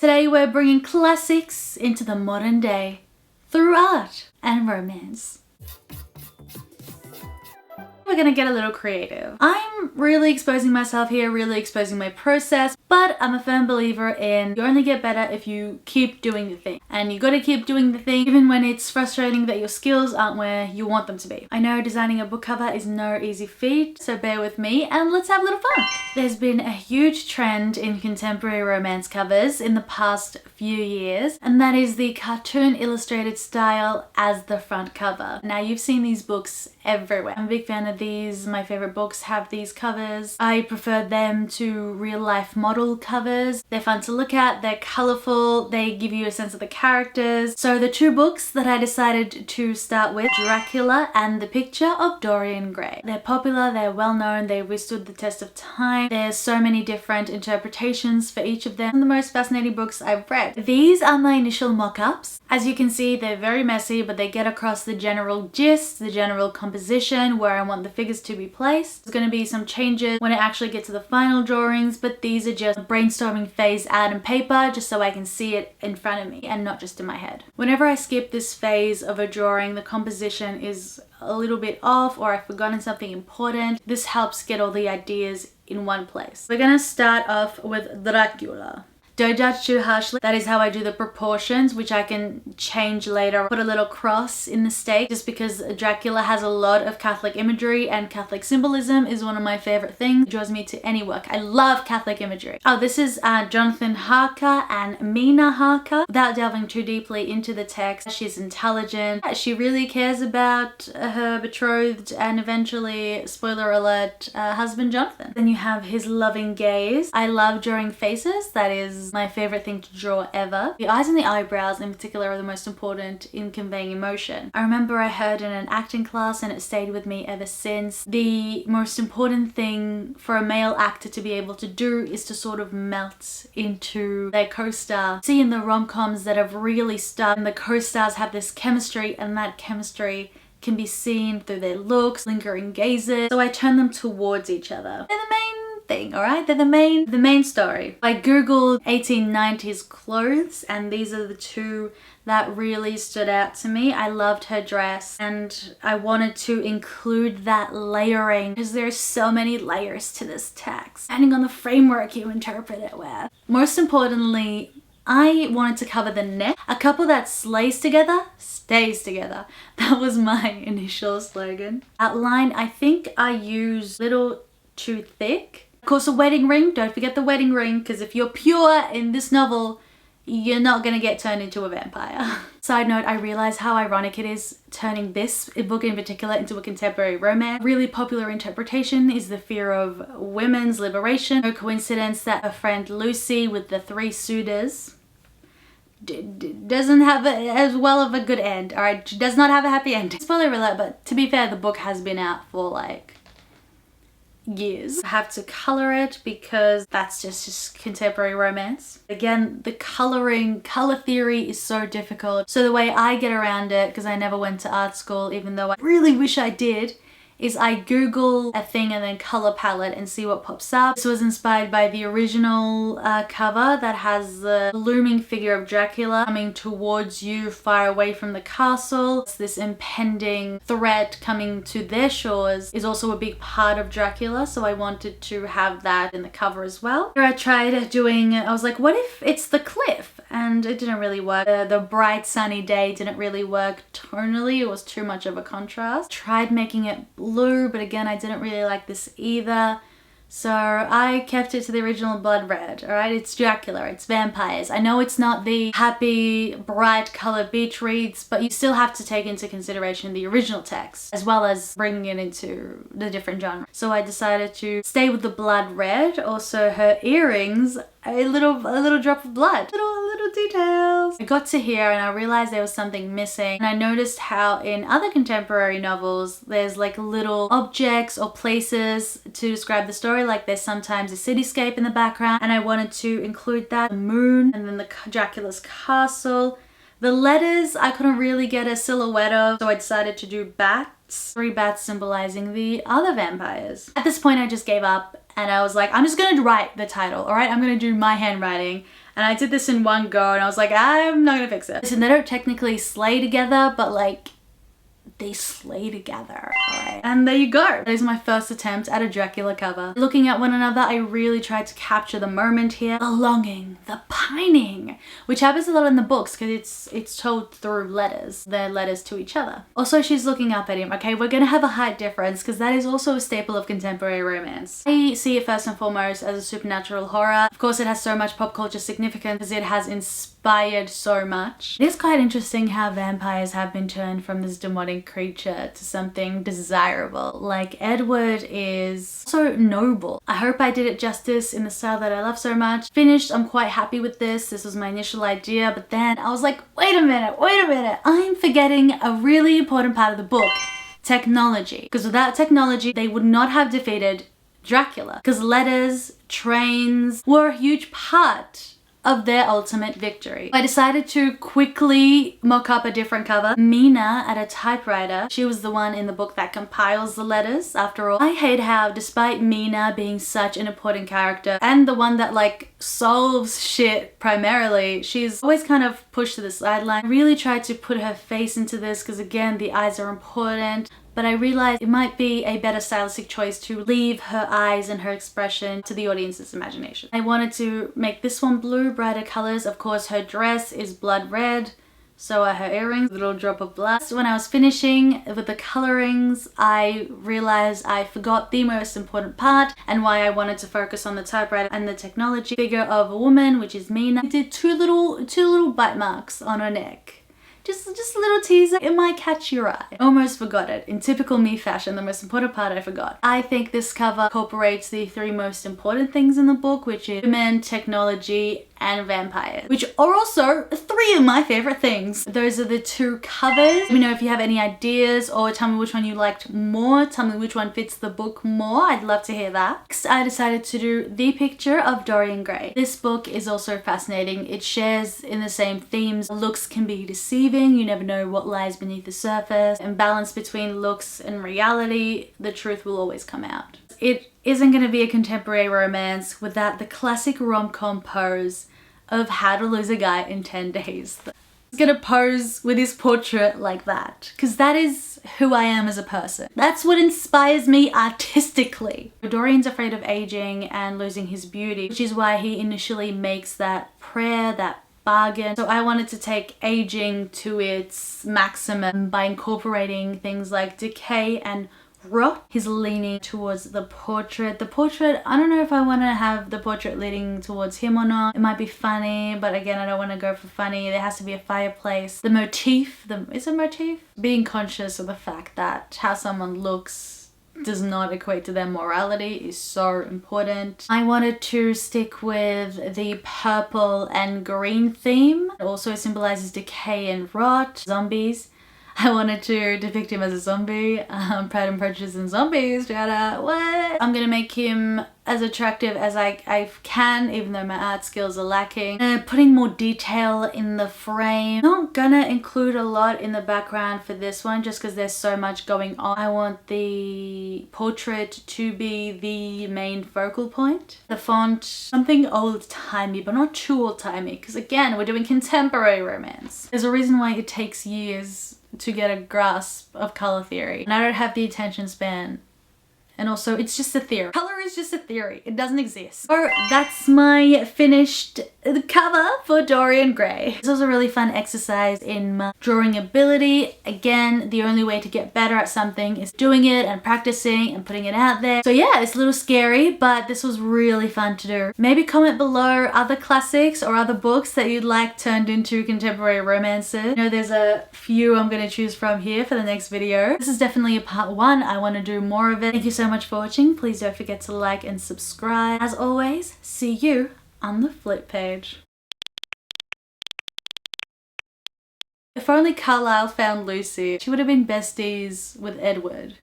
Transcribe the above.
Today we're bringing classics into the modern day through art and romance. We're gonna get a little creative. I'm really exposing myself here, really exposing my process, but I'm a firm believer in you only get better if you keep doing the thing. And you gotta keep doing the thing even when it's frustrating that your skills aren't where you want them to be. I know designing a book cover is no easy feat, so bear with me and let's have a little fun. There's been a huge trend in contemporary romance covers in the past few years, and that is the cartoon illustrated style as the front cover. Now you've seen these books everywhere. I'm a big fan of these. My favorite books have these covers. I prefer them to real life model covers. They're fun to look at, they're colorful, they give you a sense of the characters. So the two books that I decided to start with, Dracula and The Picture of Dorian Gray. They're popular, they're well known, they've withstood the test of time. There's so many different interpretations for each of them. Some of the most fascinating books I've read. These are my initial mock-ups. As you can see, they're very messy, but they get across the general gist, the general composition, where I want the figures to be placed. There's going to be some changes when it actually gets to the final drawings, but these are just a brainstorming phase out on paper just so I can see it in front of me and not just in my head. Whenever I skip this phase of a drawing, the composition is a little bit off or I've forgotten something important. This helps get all the ideas in one place. We're going to start off with Dracula. Don't judge too harshly. That is how I do the proportions, which I can change later. Put a little cross in the stake just because Dracula has a lot of Catholic imagery and Catholic symbolism is one of my favorite things. It draws me to any work. I love Catholic imagery. Oh, this is Jonathan Harker and Mina Harker. Without delving too deeply into the text, she's intelligent. She really cares about her betrothed and eventually, spoiler alert, husband Jonathan. Then you have his loving gaze. I love drawing faces. That is my favorite thing to draw ever. The eyes and the eyebrows in particular are the most important in conveying emotion. I remember I heard in an acting class and it stayed with me ever since. The most important thing for a male actor to be able to do is to sort of melt into their co-star. See in the rom-coms that have really stuck, and the co-stars have this chemistry, and that chemistry can be seen through their looks, lingering gazes. So I turn them towards each other. They're the main thing, all right? They're the main story. I googled 1890s clothes and these are the two that really stood out to me. I loved her dress and I wanted to include that layering because there's so many layers to this text, depending on the framework you interpret it with. Most importantly, I wanted to cover the neck. A couple that slays together, stays together. That was my initial slogan. Outline, I think I used a little too thick. Of course, a wedding ring. Don't forget the wedding ring, because if you're pure in this novel, you're not gonna get turned into a vampire. Side note, I realize how ironic it is turning this book in particular into a contemporary romance. A really popular interpretation is the fear of women's liberation. No coincidence that her friend Lucy with the 3 suitors doesn't have as well of a good end. All right, she does not have a happy ending. Spoiler alert, but to be fair, the book has been out for like years. I have to color it because that's just contemporary romance. Again, the color theory is so difficult. So the way I get around it, because I never went to art school, even though I really wish I did, is I Google a thing and then color palette and see what pops up. This was inspired by the original cover that has the looming figure of Dracula coming towards you far away from the castle. It's this impending threat coming to their shores is also a big part of Dracula, so I wanted to have that in the cover as well. Here I tried doing, I was like, what if it's the cliff? And it didn't really work. The bright sunny day didn't really work tonally. It was too much of a contrast. Tried making it blue, but again, I didn't really like this either. So I kept it to the original blood red, all right? It's Dracula, it's vampires. I know it's not the happy, bright color beach reads, but you still have to take into consideration the original text, as well as bringing it into the different genre. So I decided to stay with the blood red. Also, her earrings, a little drop of blood. Little details. I got to here and I realized there was something missing, and I noticed how in other contemporary novels there's like little objects or places to describe the story, like there's sometimes a cityscape in the background, and I wanted to include that. The moon, and then the Dracula's castle. The letters I couldn't really get a silhouette of, so I decided to do bats. 3 bats symbolizing the other vampires. At this point I just gave up and I was like, I'm just gonna write the title, alright? I'm gonna do my handwriting. And I did this in one go and I was like, I'm not gonna fix it. Listen, they don't technically slay together, but like, they slay together, alright? And there you go. That is my first attempt at a Dracula cover. Looking at one another, I really tried to capture the moment here. The longing, the pining, which happens a lot in the books because it's told through letters. They're letters to each other. Also, she's looking up at him. Okay, we're gonna have a height difference because that is also a staple of contemporary romance. I see it first and foremost as a supernatural horror. Of course, it has so much pop culture significance because it has inspired so much. It is quite interesting how vampires have been turned from this demonic creature to something desirable. Like, Edward is so noble. I hope I did it justice in the style that I love so much. Finished, I'm quite happy with this. This was my initial idea, but then I was like, wait a minute, I'm forgetting a really important part of the book: technology. Because without technology, they would not have defeated Dracula. Because letters, trains were a huge part of their ultimate victory. I decided to quickly mock up a different cover. Mina at a typewriter. She was the one in the book that compiles the letters, after all. I hate how, despite Mina being such an important character and the one that like solves shit primarily, she's always kind of pushed to the sideline. I really tried to put her face into this because, again, the eyes are important. But I realized it might be a better stylistic choice to leave her eyes and her expression to the audience's imagination. I wanted to make this one blue, brighter colors. Of course, her dress is blood red, so are her earrings, a little drop of blood. When I was finishing with the colorings, I realized I forgot the most important part and why I wanted to focus on the typewriter and the technology. Figure of a woman, which is Mina. I did two little bite marks on her neck. Just a little teaser, it might catch your eye. Almost forgot it. In typical me fashion, the most important part I forgot. I think this cover incorporates the three most important things in the book, which is women, technology, and vampires, which are also three of my favorite things. Those are the two covers. Let me know if you have any ideas, or tell me which one you liked more. Tell me which one fits the book more. I'd love to hear that. Next, I decided to do the picture of Dorian Gray. This book is also fascinating. It shares in the same themes. Looks can be deceiving. You never know what lies beneath the surface. And balance between looks and reality, the truth will always come out. It isn't going to be a contemporary romance without the classic rom-com pose of how to lose a guy in 10 days. He's gonna pose with his portrait like that, because that is who I am as a person. That's what inspires me artistically. Dorian's afraid of aging and losing his beauty, which is why he initially makes that prayer, that bargain. So I wanted to take aging to its maximum by incorporating things like decay and rot. He's leaning towards the portrait. The portrait, I don't know if I want to have the portrait leaning towards him or not. It might be funny, but again, I don't want to go for funny. There has to be a fireplace. The motif, is it motif? Being conscious of the fact that how someone looks does not equate to their morality is so important. I wanted to stick with the purple and green theme. It also symbolizes decay and rot. Zombies. I wanted to depict him as a zombie. Pride and Prejudice and zombies, shout out, what? I'm gonna make him as attractive as I can, even though my art skills are lacking. Putting more detail in the frame. Not gonna include a lot in the background for this one just because there's so much going on. I want the portrait to be the main focal point. The font, something old-timey, but not too old-timey, because again, we're doing contemporary romance. There's a reason why it takes years to get a grasp of color theory, and I don't have the attention span. And also, it's just a theory. Color is just a theory. It doesn't exist. So that's my finished cover for Dorian Gray. This was a really fun exercise in my drawing ability. Again, the only way to get better at something is doing it and practicing and putting it out there. So yeah, it's a little scary, but this was really fun to do. Maybe comment below other classics or other books that you'd like turned into contemporary romances. You know, there's a few I'm going to choose from here for the next video. This is definitely a part one. I want to do more of it. Thank you so much for watching. Please don't forget to like and subscribe. As always, see you on the flip page. If only Carlisle found Lucy, she would have been besties with Edward.